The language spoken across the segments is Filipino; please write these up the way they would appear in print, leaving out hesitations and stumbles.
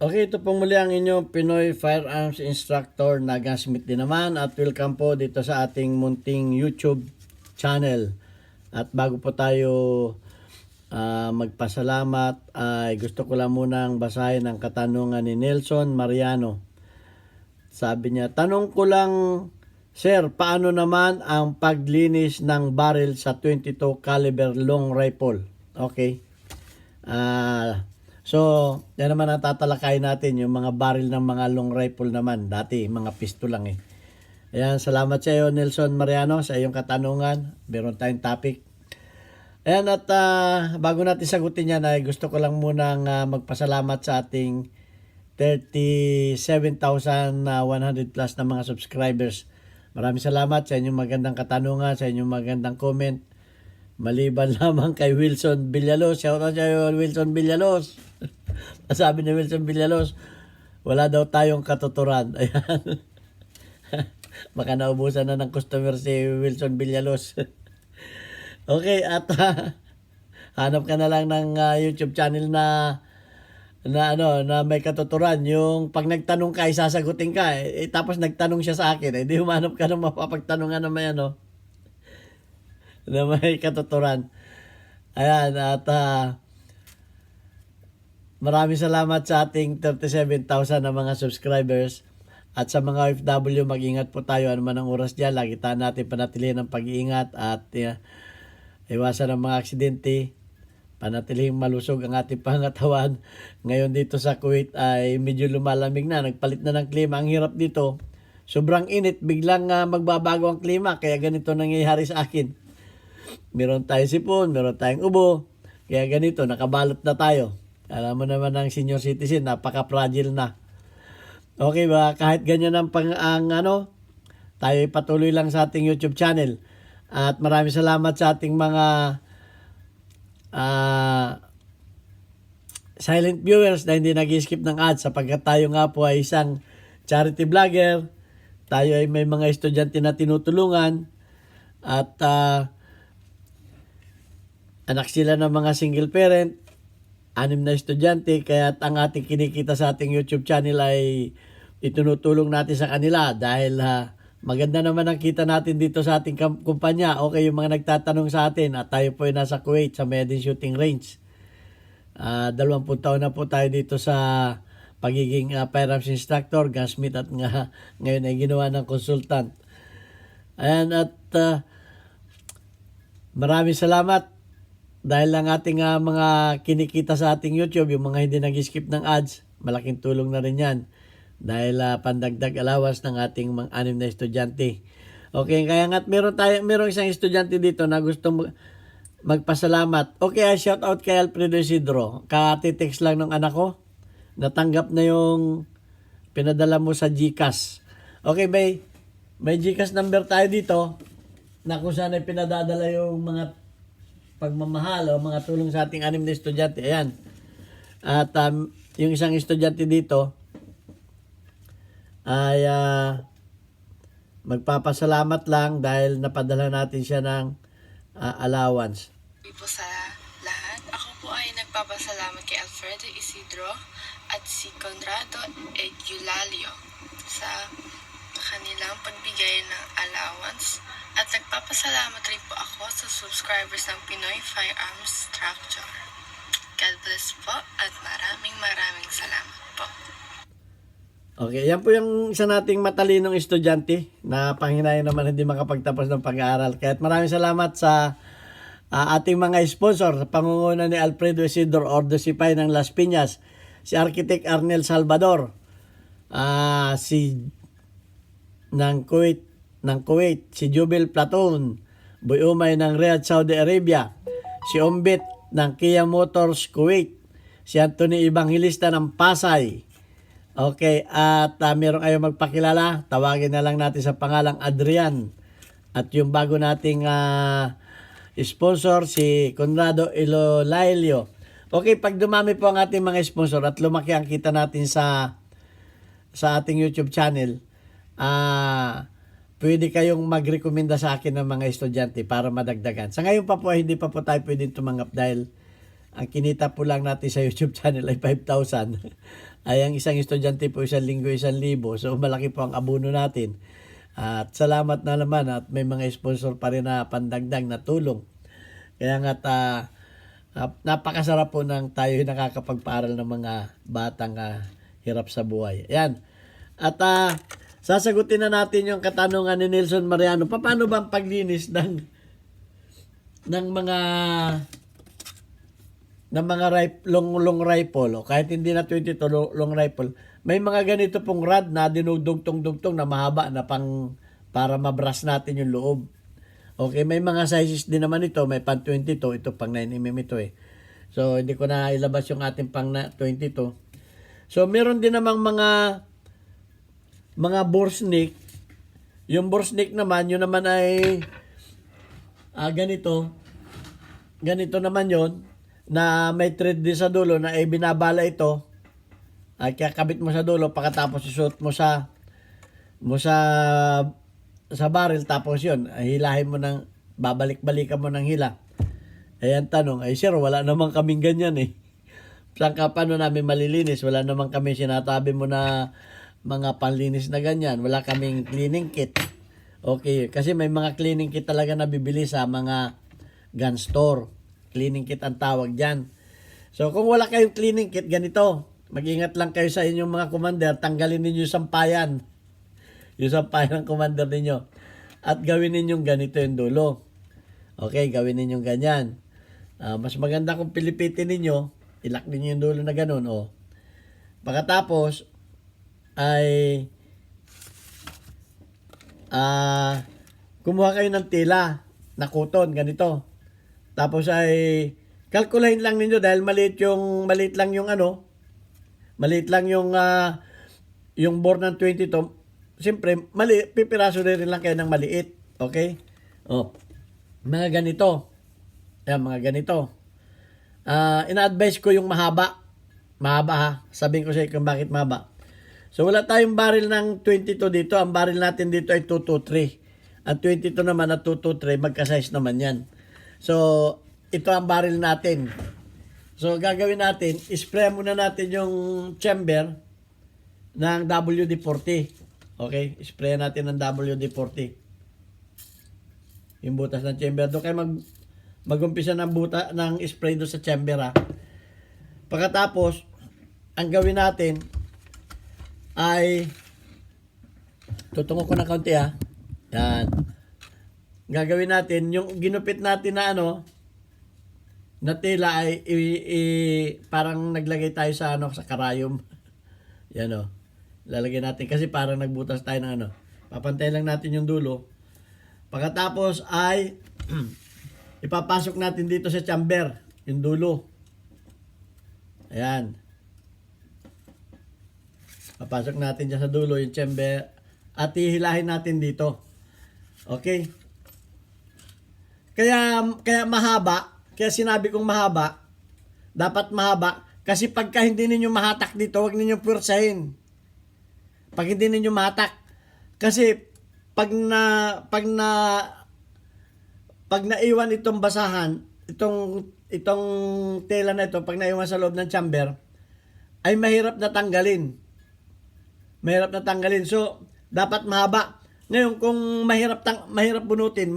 Okay, ito pong muli ang inyong Pinoy Firearms Instructor na Gunsmith din naman at welcome po dito sa ating munting YouTube channel. At bago po tayo magpasalamat ay gusto ko lang munang basahin ang katanungan ni Nelson Mariano. Sabi niya, tanong ko lang, Sir, paano naman ang paglinis ng barrel sa 22 caliber long rifle? Okay. So, yan naman ang tatalakay natin, yung mga barrel ng mga long rifle naman. Dati, mga pistol lang eh. Ayan, salamat sa iyo, Nelson Mariano, sa iyong katanungan. Meron tayong topic. Ayan, at bago natin sagutin yan, ay gusto ko lang munang magpasalamat sa ating 37,100 plus na mga subscribers. Maraming salamat sa inyong magandang katanungan, sa inyong magandang comment. Maliban lamang kay Wilson Villalos. Shout out sa iyo, Wilson Villalos. Sabi ni Wilson Villalos, wala daw tayong katuturan. Ayan. Baka naubusan na ng customer si Wilson Villalos. Okay, at hanap ka na lang ng YouTube channel na may katuturan. Yung pag nagtanong ka, sasagutin ka. Tapos nagtanong siya sa akin. Di humanap ka ng mapapagtanungan na may na may katuturan. Ayan, at maraming salamat sa ating 37,000 na mga subscribers. At sa mga OFW, mag-ingat po tayo. Ano man ang oras dyan, lagi tayo natin panatilihin ang pag-iingat at iwasan ang mga aksidente. Panatilihing malusog ang ating pangatawan. Ngayon dito sa Kuwait ay medyo lumalamig na. Nagpalit na ng klima. Ang hirap dito. Sobrang init. Biglang magbabago ang klima. Kaya ganito nangyayari sa akin. Meron tayong sipon. Meron tayong ubo. Kaya ganito. Nakabalot na tayo. Alam mo naman ang senior citizen. Napaka-fragile na. Okay ba? Kahit ganyan ang tayo patuloy lang sa ating YouTube channel. At maraming salamat sa ating mga silent viewers na hindi nag-skip ng ads sapagkat tayo nga po ay isang charity vlogger. Tayo ay may mga estudyante na tinutulungan at anak sila ng mga single parent, 6 na estudyante, kaya ang ating kinikita sa ating YouTube channel ay itinutulong natin sa kanila dahil maganda naman ang kita natin dito sa ating kumpanya. Okay, yung mga nagtatanong sa atin at tayo po ay nasa Kuwait sa Medin Shooting Range. 20 taon na po tayo dito sa pagiging firearms instructor, gunsmith at ngayon ay ginawa ng consultant. Ayan, at maraming salamat dahil ang ating mga kinikita sa ating YouTube, yung mga hindi nag-skip ng ads, malaking tulong na rin yan. Dahil pandagdag alawas ng ating mga 6 na estudyante. Okay, kaya nga't merong isang estudyante dito na gustong magpasalamat. Okay, shout out kay Alfredo Isidro. Kati-text lang ng anak ko. Natanggap na yung pinadala mo sa GCash. Okay, may GCash number tayo dito na kung saan ay pinadadala yung mga pagmamahal o mga tulong sa ating 6 na estudyante. Ayan. At yung isang estudyante dito ay magpapasalamat lang dahil napadala natin siya ng allowance. Po sa lahat, ako po ay nagpapasalamat kay Alfredo Isidro at si Conrado Egulalio sa kanilang pagbigay ng allowance at nagpapasalamat rin po ako sa subscribers ng Pinoy Firearms Instructor. God bless po at maraming salamat po. Okay, yan po yung isa nating matalinong estudyante na panghinayang naman hindi makapagtapos ng pag-aaral. Kaya maraming salamat sa ating mga sponsor sa pangunguna ni Alfredo Isidro Ordo Sipay ng Las Piñas, si Architect Arnel Salvador, si ng Kuwait, si Jubil Platoon, Boy Umay ng Riyadh, Saudi Arabia, si Ombit ng Kia Motors Kuwait, si Anthony Evangelista ng Pasay. Okay, at meron kayo magpakilala, tawagin na lang natin sa pangalang Adrian. At yung bago nating sponsor, si Conrado Egulalio. Okay, pag dumami po ang ating mga sponsor at lumaki ang kita natin sa ating YouTube channel, pwede kayong magrekomenda sa akin ng mga estudyante para madagdagan. Sa ngayon pa po, hindi pa po tayo pwedeng tumanggap dahil ang kinita po lang natin sa YouTube channel ay 5,000. Ay ang isang estudyante po isang linggo 1,000. So malaki po ang abono natin. At salamat na naman at may mga sponsor pa rin na pandagdag na tulong. Kaya nga napakasarap po ng tayo nakakapagpaaral ng mga batang hirap sa buhay. Ayan. At sasagutin na natin yung katanungan ni Nelson Mariano. Paano ba ang paglinis ng mga long rifle o kahit hindi na 22 long rifle, may mga ganito pong rod na dinudugtong-dugtong na mahaba na para mabras natin yung loob. Okay, may mga sizes din naman ito, may pang 22, ito pang 9mm ito eh. So hindi ko na ilabas yung ating pang 22. So meron din namang mga bore snake. Yung bore snake naman, yun naman ay ganito naman yon na may thread din sa dulo na binabala ito ay kakabit mo sa dulo pagkatapos isuot mo sa barrel tapos yun hilahin mo ng babalik-balikan mo ng hila. Ayan tanong, ay sir wala naman kaming ganyan eh. Saan ka paano namin malilinis? Wala naman kami sinatabi mo na mga panlinis na ganyan. Wala kaming cleaning kit. Okay, kasi may mga cleaning kit talaga na bibili sa mga gun store. Cleaning kit ang tawag dyan. So kung wala kayong cleaning kit, ganito. Mag-ingat lang kayo sa inyong mga commander. Tanggalin ninyo yung sampayan. Yung sampayan ng commander ninyo. At gawin ninyong ganito yung dulo. Okay, gawin ninyong ganyan. Mas maganda kung pilipitin ninyo. Ilak ninyo yung dulo na ganun. Pagkatapos, ay kumuha kayo ng tela na cotton, ganito. Tapos ay kalkulahin lang ninyo dahil maliit lang yung bore ng 22. Siyempre, pipiraso rin lang kayo ng maliit. Okay? Mga ganito. Yan, mga ganito. Ina-advise ko yung mahaba. Mahaba ha. Sabihin ko sa iyo kung bakit mahaba. So wala tayong barrel ng 22 dito. Ang barrel natin dito ay 223. Ang 22 naman na 223, magka-size naman yan. So, ito ang barrel natin. So, gagawin natin, spray muna natin yung chamber ng WD-40. Okay? Spray natin ng WD-40. Yung butas ng chamber. Doon kayo mag-umpisa ng spray doon sa chamber ha. Pagkatapos, ang gawin natin ay tutungo ko ng kaunti ha. Yan. Gagawin natin, yung ginupit natin na na tela ay parang naglagay tayo sa sa karayom. Yan lalagay natin kasi parang nagbutas tayo ng Papantay lang natin yung dulo. Pagkatapos ay ipapasok natin dito sa chamber, yung dulo. Ayan. Papasok natin dyan sa dulo yung chamber at hihilahin natin dito. Okay? Kaya mahaba, kaya sinabi kong mahaba, dapat mahaba, kasi pagka hindi ninyo mahatak dito, huwag ninyong pwersahin. Pag hindi ninyo mahatak, kasi pag naiwan itong basahan, itong tela na ito, pag naiwan sa loob ng chamber, ay mahirap na tanggalin. So, dapat mahaba. Ngayon, kung mahirap bunutin,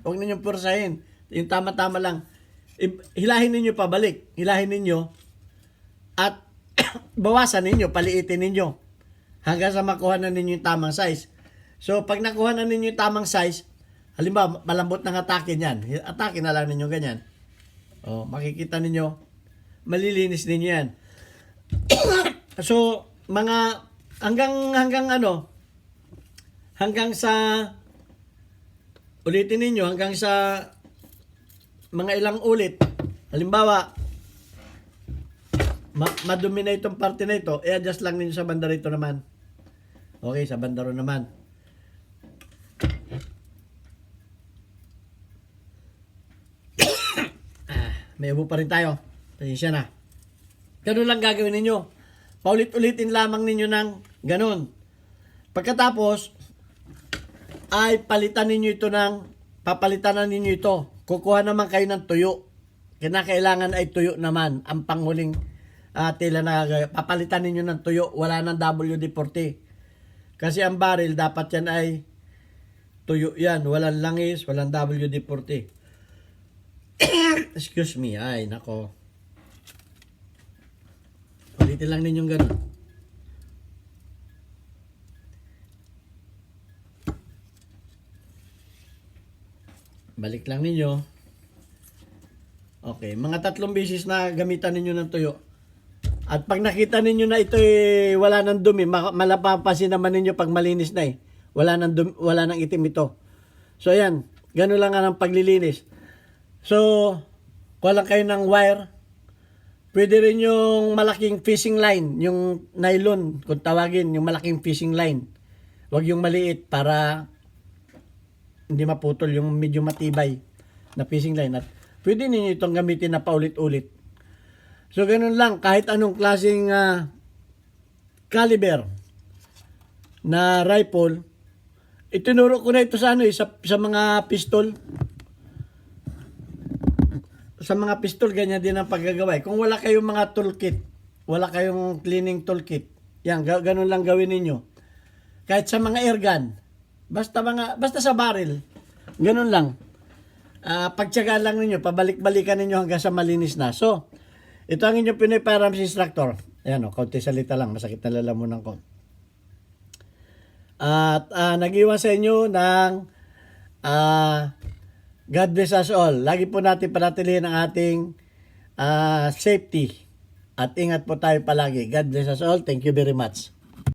huwag ninyong pwersahin. Yung tama-tama lang. Hilahin ninyo pabalik. Hilahin ninyo. At bawasan ninyo, paliitin ninyo. Hanggang sa makuha na ninyo yung tamang size. So, pag nakuha na ninyo yung tamang size, halimbawa, malambot ng atakin yan. Atakin na lang ninyo ganyan. Makikita ninyo, malilinis ninyo yan. So, hanggang sa ulitin ninyo, hanggang sa mga ilang ulit. Halimbawa, madumi na itong parte na ito, i-adjust lang ninyo sa banda rito naman. Okay, sa banda ro naman. May ubo pa rin tayo. Pasensya na. Ganun lang gagawin ninyo. Paulit-ulitin lamang ninyo ng ganun. Pagkatapos, ay papalitan na ninyo ito. Kukuha naman kayo ng tuyo. kinakailangan ay tuyo naman. Ang panghuling tila na papalitan ninyo ng tuyo, wala ng WD-40. Kasi ang baril, dapat yan ay tuyo yan. Walang langis, walang WD-40. Excuse me, ay nako. Ulitin lang ninyong ganun. Balik lang ninyo. Okay, mga 3 beses na gamitan ninyo ng tuyo. At pag nakita ninyo na ito wala nang dumi, malapapasin naman ninyo pag malinis na Wala nang dumi, wala nang itim ito. So ayan, gano'n lang nga ng paglilinis. So, kuha lang kayo ng wire. Pwede rin yung malaking fishing line, yung nylon, kung tawagin, yung malaking fishing line. Huwag yung maliit para hindi maputol, yung medyo matibay na fishing line. At pwede ninyo itong gamitin na paulit-ulit. So, ganun lang, kahit anong klaseng caliber na rifle, itinuro ko na ito sa sa mga pistol. Sa mga pistol, ganyan din ang paggagawa. Kung wala kayong mga toolkit, wala kayong cleaning toolkit, yan, ganun lang gawin ninyo. Kahit sa mga airgun, basta sa barrel, ganun lang. Pagtyagaan lang ninyo, pabalik-balikan ninyo hanggang sa malinis na. So, ito ang inyong Pinoy Firearms Instructor. Ayan kaunti salita lang, masakit na lalamunan ko. At nag-iwan sa inyo ng God bless us all. Lagi po natin panatilihin ang ating safety. At ingat po tayo palagi. God bless us all. Thank you very much.